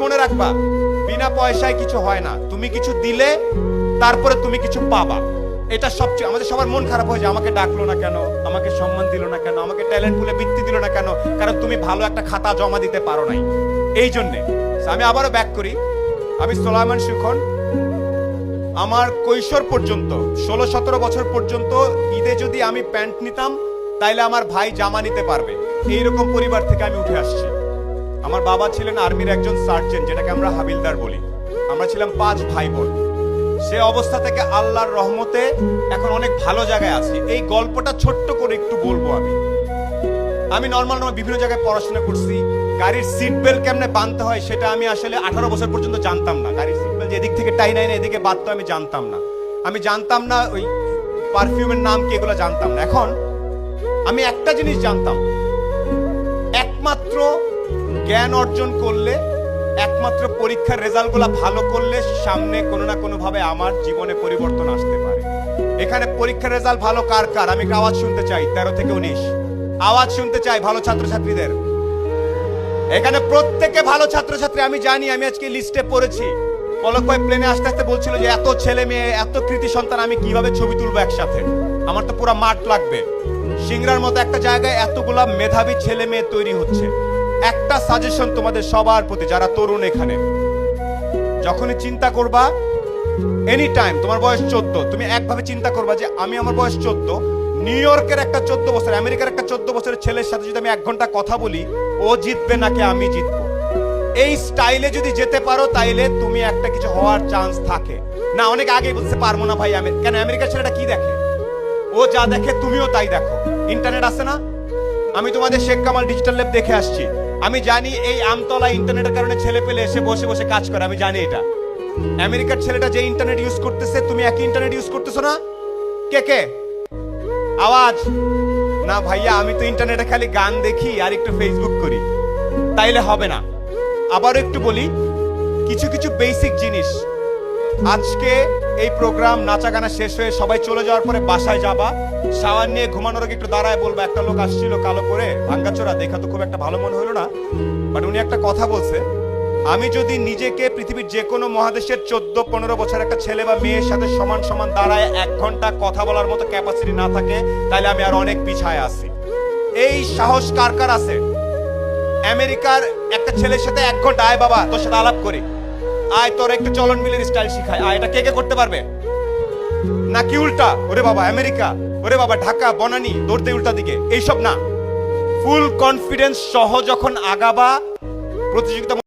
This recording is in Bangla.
মনে রাখবা, বিনা পয়সায় কিছু হয় না। তুমি কিছু দিলে তারপরে তুমি কিছু পাবা। এটা সবচেয়ে, আমাদের সবার মন খারাপ হয়ে যায়, আমাকে ডাকলো না কেন, আমাকে সম্মান দিল না কেন, আমাকে ট্যালেন্ট পুলে বৃত্তি দিল না কেন, কারণ তুমি ভালো একটা খাতা জমা দিতে পারো নাই। এই জন্যে আমি আবারও ব্যাক করি। আমি সোলায়মান সুখন। আমার কৈশোর পর্যন্ত 16-17 বছর পর্যন্ত ঈদে যদি আমি প্যান্ট নিতাম তাইলে আমার ভাই জামা নিতে পারবে, এইরকম পরিবার থেকে আমি উঠে আসছি। আমার বাবা ছিলেন আর্মির একজন সার্জেন্ট, যেটাকে আমরা হাবিলদার বলি। আমরা ছিলাম 5 ভাই বোন। সে অবস্থা থেকে আল্লাহর রহমতে এখন অনেক ভালো জায়গায় আছি। এই গল্পটা ছোট্ট করে একটু বলবো। আমি নর্মাল বিভিন্ন জায়গায় পড়াশোনা করছি। গাড়ির সিট বেল্ট কেমনে বাঁধতে হয় সেটা আমি আসলে 18 বছর পর্যন্ত জানতাম না। গাড়ির সিট বেল্ট এদিক থেকে টাই নাই না এদিকে বাঁধতে আমি জানতাম না। আমি জানতাম না ওই পারফিউমের নাম কি, এগুলো জানতাম না। এখন আমি একটা জিনিস জানতাম, একমাত্র জ্ঞান অর্জন করলে, একমাত্র পরীক্ষার রেজাল্টগুলো ভালো করলে সামনে কোনো না কোনো ভাবে আমার জীবনে পরিবর্তন আসতে পারে। এখানে পরীক্ষার রেজাল্ট ভালো কার কার আমি আওয়াজ শুনতে চাই। 13 থেকে 19 আওয়াজ শুনতে চাই ভালো ছাত্রছাত্রীদের। এখানে প্রত্যেকে ভালো ছাত্রছাত্রী আমি জানি। আমি আজকে লিস্টে পড়েছি, পলক ভাই প্লেনে আসতে আসতে বলছিল যে এত ছেলে মেয়ে, এত কৃতি সন্তান আমি কিভাবে ছবি তুলবো একসাথে, আমার তো পুরো মাঠ লাগবে। সিংড়ার মতো একটা জায়গায় এতগুলা মেধাবী ছেলে মেয়ে তৈরি হচ্ছে। একটা সাজেশন তোমাদের সবার প্রতি, যারা তরুণ এখানে, যখনই চিন্তা করবা, এনি টাইম তোমার বয়স 14, তুমি একভাবে চিন্তা করবা যে আমি, আমার বয়স 14, নিউ ইয়র্কের একটা 14 বছর, আমেরিকার একটা 14 বছরের ছেলের সাথে যদি আমি 1 ঘন্টা কথা বলি, ও জিতবে নাকি আমি জিতবো, এই স্টাইলে যদি যেতে পারো তাইলে তুমি একটা কিছু হওয়ার চান্স থাকে। না, অনেক আগে বলতে পারবো না ভাই আমি, কেন আমেরিকার ছেলেটা কি দেখে, ও যা দেখে তুমিও তাই দেখো। ইন্টারনেট আছে না, আমি তোমাদের শেখ কামাল ডিজিটাল ল্যাব দেখে আসছি। আমি জানি এই আমতলা ইন্টারনেটের কারণে ছেলে পেলে এসে বসে বসে কাজ করে, আমি জানি এটা। আমেরিকার ছেলেটা যে ইন্টারনেট ইউজ করতেছে, তুমি একই ইন্টারনেট ইউজ করতেছো না? কে কে আওয়াজ? না ভাইয়া, আমি তো ইন্টারনেটে খালি গান দেখি আর একটু ফেসবুক করি, তাইলে হবে না। আবার একটু বলি কিছু কিছু বেসিক জিনিস। আজকে এই প্রোগ্রাম নাচা গানা শেষ হয়ে সবাই চলে যাওয়ার পরে বাসায় যাবা, শাওয়ার নিয়ে ঘুমানোর আগে একটু দাঁড়ায় বলবা, একটা লোক আসছিল কালো করে, ভাঙ্গাচোরা, দেখা তো খুব একটা ভালো মনে হলো না, বাট উনি একটা কথা বলছে। আমি যদি নিজেকে পৃথিবীর যে কোনো মহাদেশের 14-15 বছর একটা ছেলে বা মেয়ের সাথে সমান সমান দাঁড়ায় 1 ঘন্টা কথা বলার মতো ক্যাপাসিটি না থাকে, তাহলে আমি আর অনেক পিছায় আছি। এই সাহস কার কার আছে? আমেরিকার একটা ছেলের সাথে 1 ঘন্টা, আয় বাবা তোর সাথে আলাপ করি, আয় তোর একটু চলন বিলের স্টাইল শিখায়, আয়, এটা কে কে করতে পারবে? নাকি উল্টা, ওরে বাবা আমেরিকা, ওরে বাবা ঢাকা, বনানী, দৌড়তে উল্টা দিকে, এইসব না। ফুল কনফিডেন্স সহ যখন আগাবা, প্রতিযোগিতা